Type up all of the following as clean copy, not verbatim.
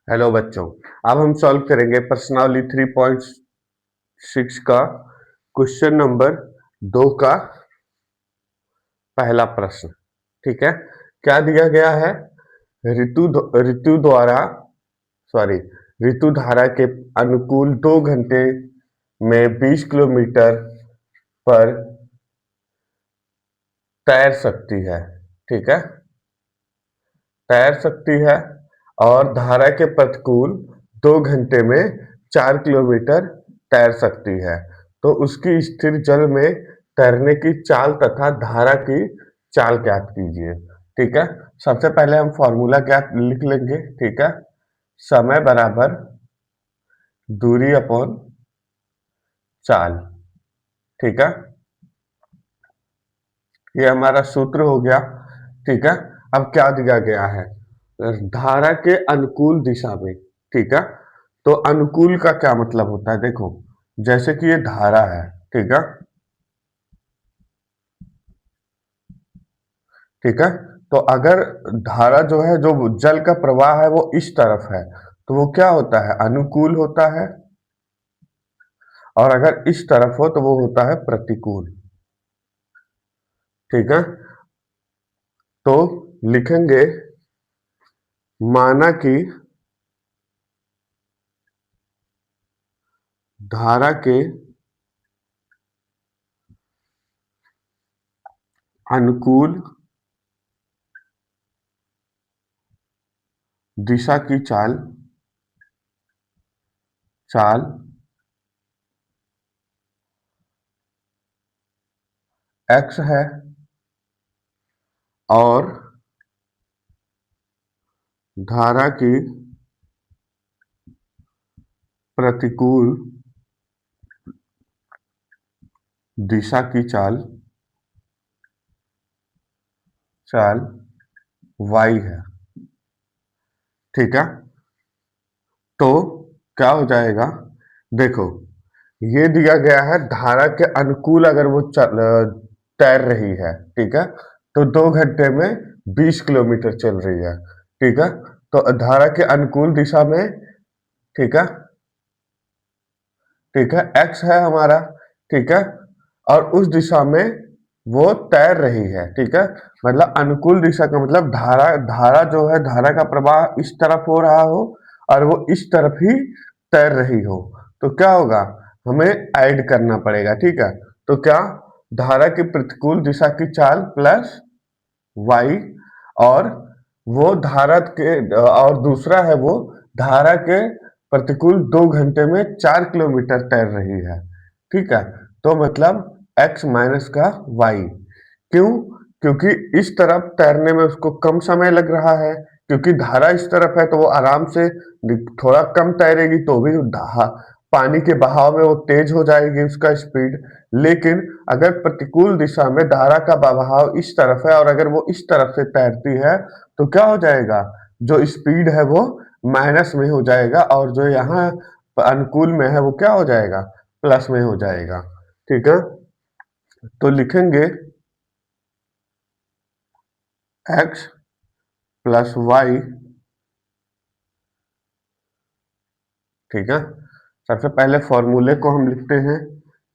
Hello बच्चों, अब हम सॉल्व करेंगे प्रश्नावली 3.6 का क्वेश्चन नंबर 2 का पहला प्रश्न। ठीक है, क्या दिया गया है? ऋतु द्वारा सॉरी ऋतु धारा के अनुकूल 2 घंटे में 20 किलोमीटर पर तैर सकती है। ठीक है, तैर सकती है और धारा के प्रतिकूल 2 घंटे में 4 किलोमीटर तैर सकती है। तो उसकी स्थिर जल में तैरने की चाल तथा धारा की चाल ज्ञात कीजिए। ठीक है, सबसे पहले हम फॉर्मूला ज्ञात लिख लेंगे। ठीक है, समय बराबर दूरी अपॉन चाल। ठीक है, ये हमारा सूत्र हो गया। ठीक है, अब क्या दिया गया है? धारा के अनुकूल दिशा में। ठीक है, तो अनुकूल का क्या मतलब होता है? देखो, जैसे कि ये धारा है। ठीक है, ठीक है, तो अगर धारा जो है, जो जल का प्रवाह है, वो इस तरफ है, तो वो क्या होता है? अनुकूल होता है। और अगर इस तरफ हो तो वो होता है प्रतिकूल। ठीक है, तो लिखेंगे माना कि धारा के अनुकूल दिशा की चाल चाल x है और धारा की प्रतिकूल दिशा की चाल चाल y है। ठीक है, तो क्या हो जाएगा? देखो, ये दिया गया है धारा के अनुकूल अगर वो तैर रही है। ठीक है, तो 2 घंटे में 20 किलोमीटर चल रही है। ठीक है, तो धारा के अनुकूल दिशा में, ठीक है, ठीक है, x है हमारा। ठीक है, और उस दिशा में वो तैर रही है। ठीक है, मतलब अनुकूल दिशा का मतलब धारा धारा जो है, धारा का प्रवाह इस तरफ हो रहा हो और वो इस तरफ ही तैर रही हो, तो क्या होगा? हमें ऐड करना पड़ेगा। ठीक है, तो क्या? धारा की प्रतिकूल दिशा की चाल प्लस y, और वो धारा के और दूसरा है वो धारा के प्रतिकूल 2 घंटे में 4 किलोमीटर तैर रही है। ठीक है, तो मतलब x माइनस का y। क्यों? क्योंकि इस तरफ तैरने में उसको कम समय लग रहा है, क्योंकि धारा इस तरफ है तो वो आराम से थोड़ा कम तैरेगी तो भी पानी के बहाव में वो तेज हो जाएगी उसका स्पीड। लेकिन अगर प्रतिकूल दिशा में धारा का बहाव इस तरफ है और अगर वो इस तरफ से तैरती है, तो क्या हो जाएगा? जो स्पीड है वो माइनस में हो जाएगा और जो यहाँ अनुकूल में है वो क्या हो जाएगा? प्लस में हो जाएगा। ठीक है, तो लिखेंगे x प्लस वाई। ठीक है, सबसे पहले फॉर्मूले को हम लिखते हैं।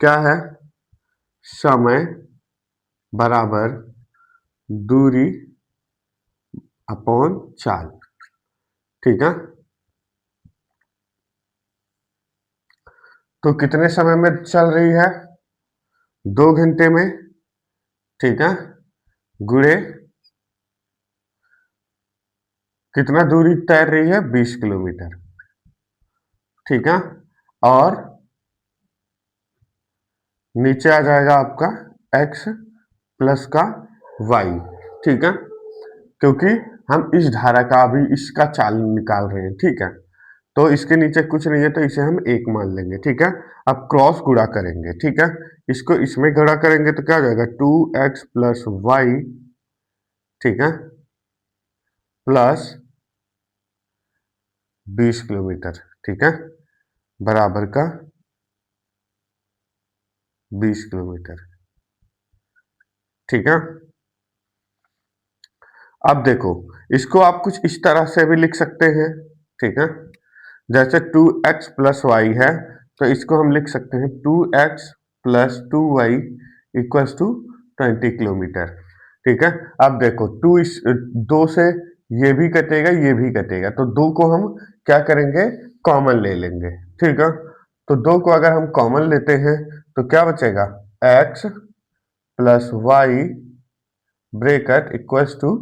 क्या है? समय बराबर दूरी अपॉन चाल। ठीक है, तो कितने समय में चल रही है? 2 घंटे में। ठीक है, गुणे कितना दूरी तैर रही है? 20 किलोमीटर। ठीक है, और नीचे आ जाएगा आपका x प्लस का y। ठीक है, क्योंकि हम इस धारा का अभी इसका चाल निकाल रहे हैं। ठीक है, तो इसके नीचे कुछ नहीं है तो इसे हम 1 मान लेंगे। ठीक है, अब क्रॉस गुणा करेंगे। ठीक है, इसको इसमें गुणा करेंगे तो क्या हो जाएगा? 2x plus Y. ठीक है, प्लस 20 किलोमीटर। ठीक है, बराबर का 20 किलोमीटर। ठीक है, अब देखो, इसको आप कुछ इस तरह से भी लिख सकते हैं। ठीक है। जैसे 2x प्लस वाई है तो इसको हम लिख सकते हैं 2x plus 2y equals to 20 kilometre. ठीक है। अब देखो टू इस दो से ये भी कटेगा ये भी कटेगा तो दो को हम क्या करेंगे कॉमन ले लेंगे। ठीक है। तो दो को अगर हम कॉमन लेते हैं तो क्या बचेगा x plus y bracket equals to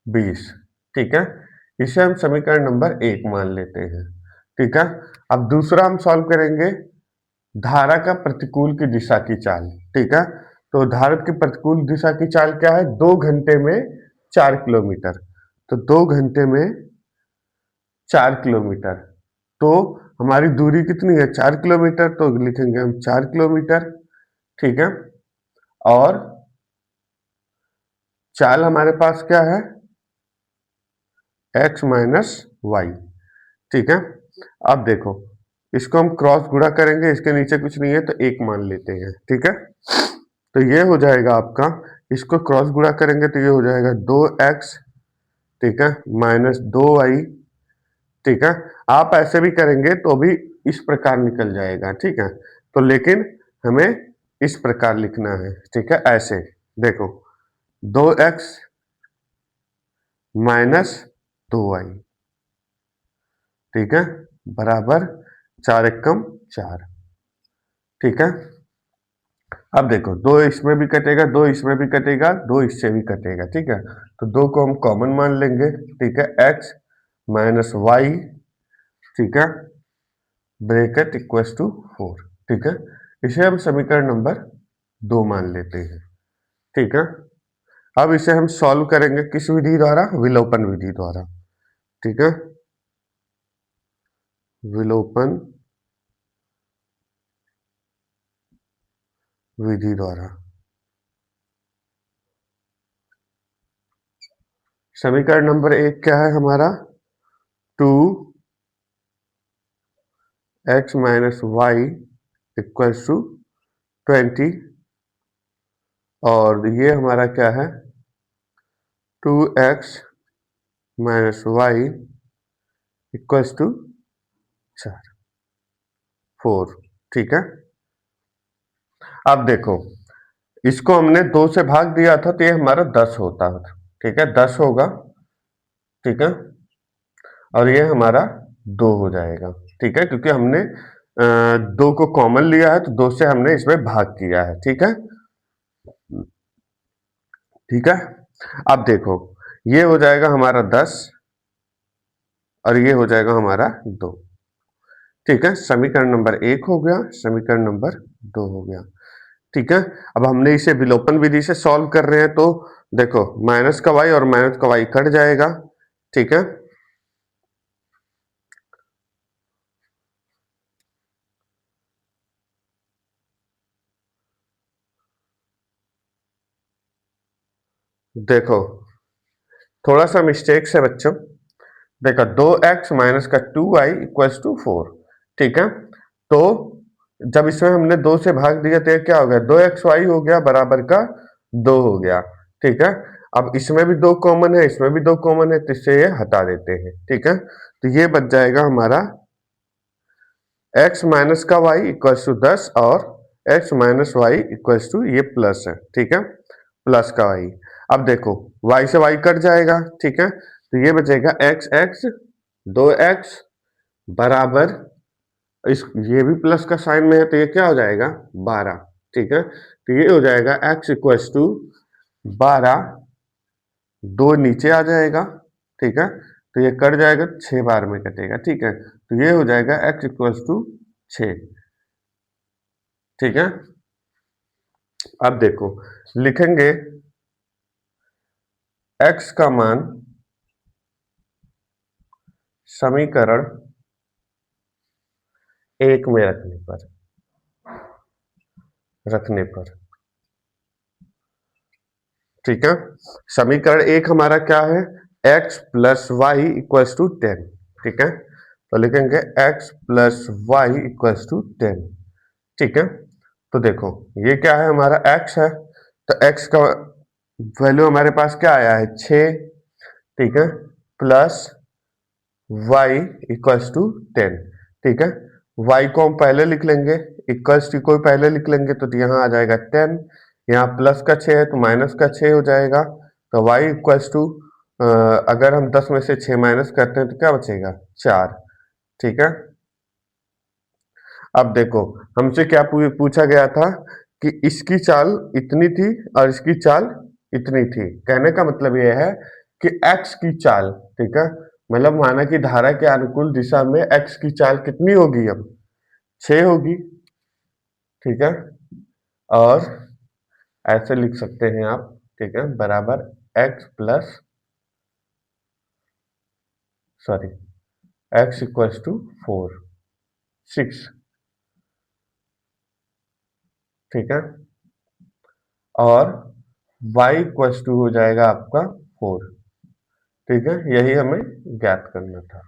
20। ठीक है। इसे हम समीकरण नंबर 1 मान लेते हैं। ठीक है। अब दूसरा हम सॉल्व करेंगे धारा का प्रतिकूल की दिशा की चाल। ठीक है। तो धारा की प्रतिकूल दिशा की चाल क्या है 2 घंटे में 4 किलोमीटर। तो 2 घंटे में 4 किलोमीटर। तो हमारी दूरी कितनी है 4 किलोमीटर तो लिखेंगे हम 4 किलोमीटर। ठीक है। और चाल हमारे पास क्या है x माइनस वाई। ठीक है। अब देखो इसको हम क्रॉस गुणा करेंगे इसके नीचे कुछ नहीं है तो 1 मान लेते हैं। ठीक है। तो ये हो जाएगा आपका इसको क्रॉस गुणा करेंगे तो ये हो जाएगा 2x। ठीक है माइनस 2y। ठीक है। आप ऐसे भी करेंगे तो भी इस प्रकार निकल जाएगा। ठीक है। तो लेकिन हमें इस प्रकार लिखना है। ठीक है। ऐसे देखो 2x माइनस 2y। ठीक है बराबर 4 एकम 4। ठीक है। अब देखो दो इसमें भी कटेगा दो इसमें भी कटेगा दो इससे भी कटेगा। ठीक है। तो दो को हम कॉमन मान लेंगे। ठीक है x माइनस वाई। ठीक है ब्रेकेट इक्वल्स टू 4। ठीक है। इसे हम समीकरण नंबर 2 मान लेते हैं। ठीक है। अब इसे हम सॉल्व करेंगे किस विधि द्वारा विलोपन विधि द्वारा। ठीक है। विलोपन विधि द्वारा समीकरण नंबर 1 क्या है हमारा 2x minus y equals to 20। और ये हमारा क्या है 2x minus y equals to 4। ठीक है। अब देखो इसको हमने 2 से भाग दिया था तो ये हमारा 10 होता। ठीक है 10 होगा। ठीक है। और ये हमारा 2 हो जाएगा। ठीक है क्योंकि हमने 2 को कॉमन लिया है तो 2 से हमने इसमें भाग किया है। ठीक है। ठीक है। अब देखो ये हो जाएगा हमारा 10 और ये हो जाएगा हमारा 2। ठीक है। समीकरण नंबर 1 हो गया समीकरण नंबर 2 हो गया। ठीक है। अब हमने इसे विलोपन विधि से सॉल्व कर रहे हैं तो देखो माइनस का वाई और माइनस का वाई कट जाएगा। ठीक है। देखो थोड़ा सा मिस्टेक से बच्चों देखो 2x माइनस का 2y इक्वल्स टू 4। ठीक है। तो जब इसमें हमने 2 से भाग दिया तो ये क्या हो गया 2xy हो गया बराबर का 2 हो गया। ठीक है। अब इसमें भी 2 कॉमन है इसमें भी 2 कॉमन है तो इससे ये हटा देते हैं। ठीक है। तो ये बच जाएगा हमारा x माइनस का y इक्वल्स टू 10 और x minus y equals to ये प्लस है। ठीक है प्लस का y। अब देखो y से y कट जाएगा। ठीक है। तो ये बचेगा x 2x बराबर इस ये भी प्लस का साइन में है तो ये क्या हो जाएगा 12। ठीक है। तो ये हो जाएगा x इक्वल्स टू 12। 2 नीचे आ जाएगा। ठीक है। तो ये कट जाएगा 6 बार में कटेगा। ठीक है। तो ये हो जाएगा x इक्वल्स टू 6। ठीक है। अब देखो लिखेंगे x का मान समीकरण 1 में रखने पर। ठीक है। समीकरण 1 हमारा क्या है x plus y equals to 10। ठीक है। तो लिखेंगे x plus y equals to 10। ठीक है। तो देखो ये क्या है हमारा x है तो x का वैल्यू हमारे पास क्या आया है 6। ठीक है प्लस y इक्वल्स टू 10, ठीक है। y को हम पहले लिख लेंगे, इक्वल्स टू को पहले लिख लेंगे तो यहाँ आ जाएगा 10, यहाँ प्लस का 6 है तो माइनस का 6 हो जाएगा, तो y इक्वल्स टू अगर हम 10 में से 6 माइनस करते हैं तो क्या बचेगा 4, ठीक है। अब देखो हमसे क्या पूछा गया था कि इसकी चाल इतनी थी और इसकी चाल इतनी थी। कहने का मतलब यह है कि x की चाल, ठीक है, मतलब माना कि धारा के अनुकूल दिशा में x की चाल कितनी होगी, अब 6 होगी, ठीक है। और ऐसे लिख सकते हैं आप, ठीक है, बराबर x plus sorry x equals to 4 6, ठीक है। और y इक्वल्स टू हो जाएगा आपका 4, ठीक है। यही हमें ज्ञात करना था,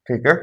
ठीक है।